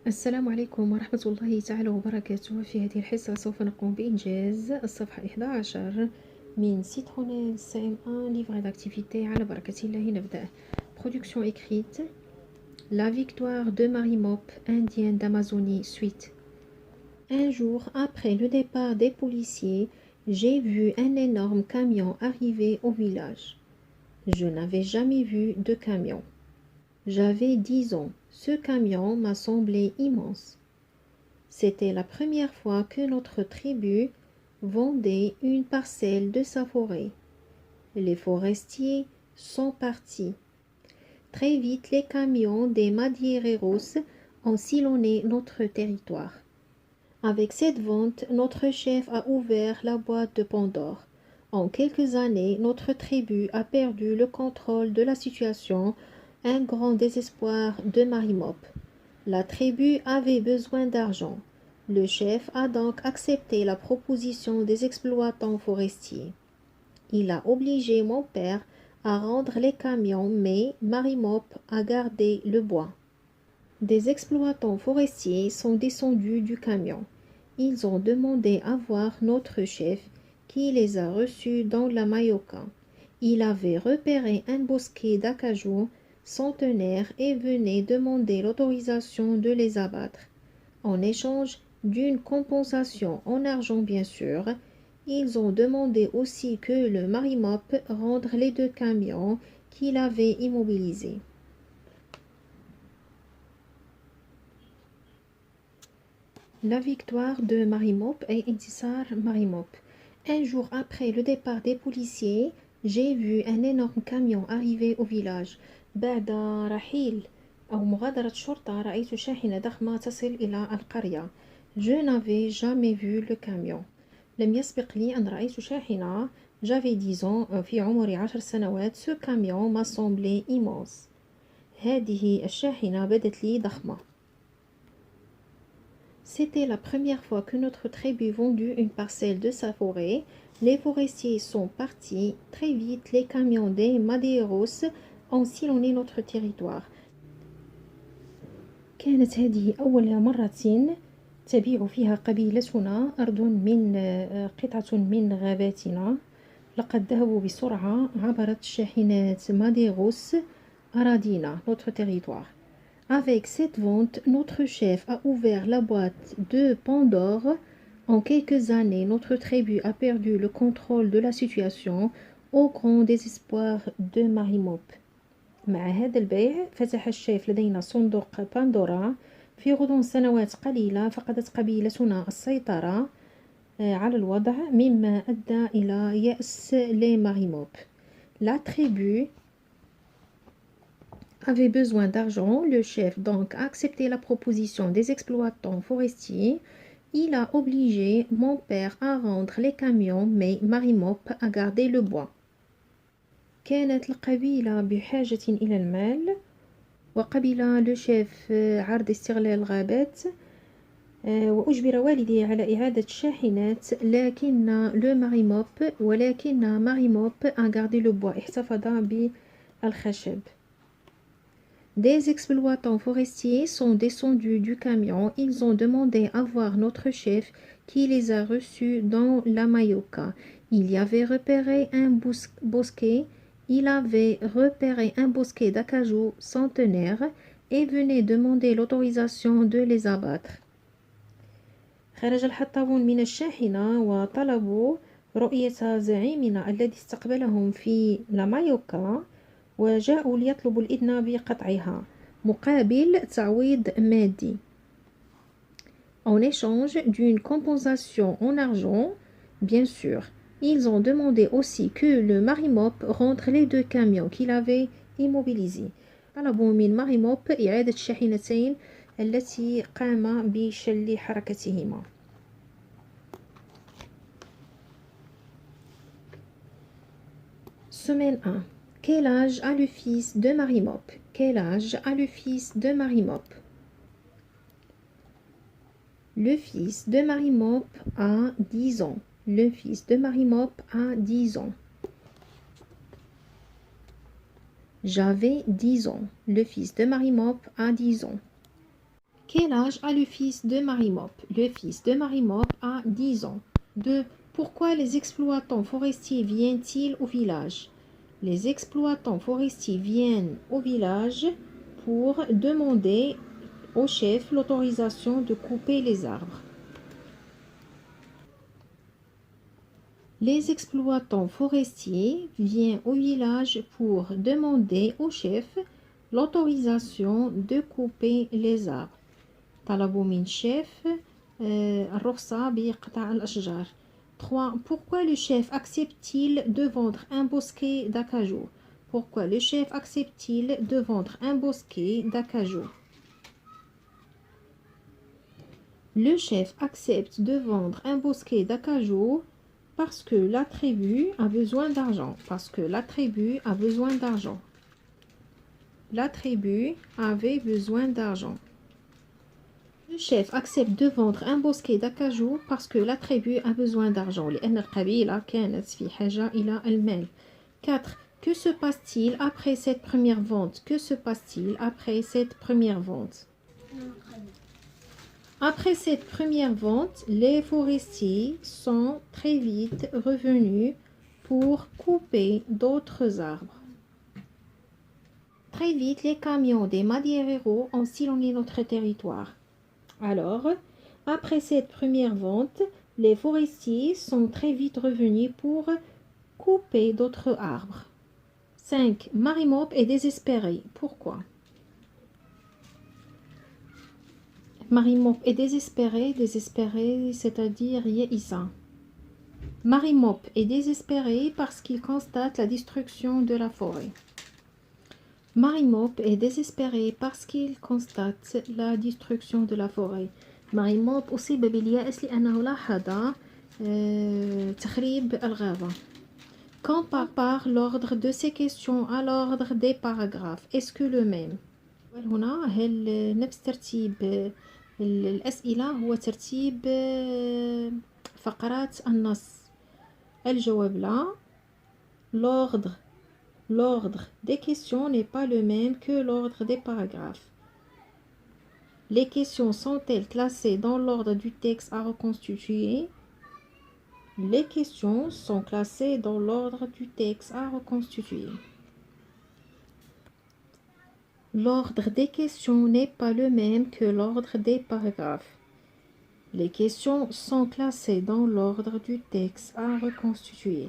السلام عليكم ورحمة الله تعالى وبركاته. في هذه الحصة سوف نقوم بإنجاز الصفحة 11 من Citronelle CM1 livret d'activité. على بركة الله نبدأ. Production écrite. La victoire de Marie Mop, indienne d'Amazonie, suite. Un jour après le départ des policiers, j'ai vu un énorme camion arriver au village. Je n'avais jamais vu de camion. J'avais 10 ans. Ce camion m'a semblé immense. C'était la première fois que notre tribu vendait une parcelle de sa forêt. Les forestiers sont partis. Très vite, les camions des Madiereros ont sillonné notre territoire. Avec cette vente, notre chef a ouvert la boîte de Pandore. En quelques années, notre tribu a perdu le contrôle de la situation, un grand désespoir de Marimop. La tribu avait besoin d'argent. Le chef a donc accepté la proposition des exploitants forestiers. Il a obligé mon père à rendre les camions, mais Marimop a gardé le bois. Des exploitants forestiers sont descendus du camion. Ils ont demandé à voir notre chef, qui les a reçus dans la Mayoka. Il avait repéré un bosquet d'acajou centenaire et venait demander l'autorisation de les abattre. En échange d'une compensation en argent bien sûr, ils ont demandé aussi que le Marimop rende les 2 camions qu'il avait immobilisés. La victoire de Marimop et Intisar Marimop. Un jour après le départ des policiers, j'ai vu un énorme camion arriver au village. بعد رحيل أو مغادرة الشرطة رأيت شاحنة ضخمة تصل إلى القرية. Je n'avais jamais vu le camion. لم يسبق لي أن رأيت شاحنة. J'avais 10 ans. في عمري 10 سنوات. Ce camion m'a semblé immense. هذه الشاحنة بدت لي ضخمة. C'était la première fois que notre tribu vendut une parcelle de sa forêt. Les forestiers sont partis. Très vite, les camions des Madeiros ont sillonné notre territoire. كانت هذه أول مرة تبيع فيها قبيلتنا أرض من قطعة من غاباتنا. لقد ذهبوا بسرعة. عبرت شاحنات ماديغوس أراضينا notre territoire. Avec cette vente, notre chef a ouvert la boîte de Pandore. En quelques années, notre tribu a perdu le contrôle de la situation au grand désespoir de Marimop. مع هذا البيع فتح الشيف لدينا صندوق باندورا. في غضون سنوات قليلة فقدت قبيلتنا السيطرة على الوضع مما أدى إلى يأس لماريموب. La tribu avait besoin d'argent. Le chef donc a accepté la proposition des exploitants forestiers. Il a obligé mon père à rendre les camions, mais Marimop a gardé le bois. كانت القبيلة بحاجة إلى المال وقبل لو شيف عرض استغلال الغابات وأجبر والدي على إعادة الشاحنات ولكن ماريموب a gardé le bois. احتفظ بالخشب. Des exploitants forestiers sont descendus du camion. Ils ont demandé à voir notre chef qui les a reçus dans la Mayoka. Il y avait repéré un bosquet. Il avait repéré un bosquet d'acajou centenaire et venait demander l'autorisation de les abattre. خرج الحطابون من الشاحنة وطلبوا رؤية زعيمنا الذي استقبلهم في لامايوكا وجاءوا ليطلبوا الإذن بقطعها مقابل تعويض مادي. En échange d'une compensation en argent, bien sûr. Ils ont demandé aussi que le Marimop rentre les 2 camions qu'il avait immobilisés. طلبوا من ماريموب إعادة الشاحنتين التي قام بشل حركتهما. Semaine 1. Quel âge a le fils de Marimop? Quel âge a le fils de Marimop? Le fils de Marimop a 10 ans. Le fils de Marimop a 10 ans. J'avais 10 ans. Le fils de Marimop a 10 ans. Quel âge a le fils de Marie Mop? Le fils de Marie Mop a 10 ans. 2. Pourquoi les exploitants forestiers viennent-ils au village? Les exploitants forestiers viennent au village pour demander au chef l'autorisation de couper les arbres. Les exploitants forestiers viennent au village pour demander au chef l'autorisation de couper les arbres. طلبوا من chef الرخصة بقطع الأشجار. 3. Pourquoi le chef accepte-t-il de vendre un bosquet d'acajou? Pourquoi le chef accepte-t-il de vendre un bosquet d'acajou? Le chef accepte de vendre un bosquet d'acajou parce que la tribu a besoin d'argent. Parce que la tribu a besoin d'argent. La tribu avait besoin d'argent. Le chef accepte de vendre un bosquet d'acajou parce que la tribu a besoin d'argent. لأن القبيلة كانت في حاجة إلى المال. 4. Que se passe-t-il après cette première vente? Que se passe-t-il après cette première vente? Après cette première vente, les forestiers sont très vite revenus pour couper d'autres arbres. Très vite, les camions des Madiereros ont sillonné notre territoire. Alors, après cette première vente, les forestiers sont très vite revenus pour couper d'autres arbres. 5. Marie Mop est désespérée. Pourquoi? Marie Mop est désespérée, c'est-à-dire Yeïsa. Marie Mop est désespérée parce qu'il constate la destruction de la forêt. Marie Mop est désespérée parce qu'il constate la destruction de la forêt. Marie Mop أصيب باليأس لأنه لاحظ تخريب الغابة. Compare l'ordre de ces questions à l'ordre des paragraphes. Est-ce que le même? هنا هل نفس ترتيب الأسئلة هو ترتيب فقرات النص؟ الجواب لا. L'ordre des questions n'est pas le même que l'ordre des paragraphes. Les questions sont-elles classées dans l'ordre du texte à reconstituer? Les questions sont classées dans l'ordre du texte à reconstituer. L'ordre des questions n'est pas le même que l'ordre des paragraphes. Les questions sont classées dans l'ordre du texte à reconstituer.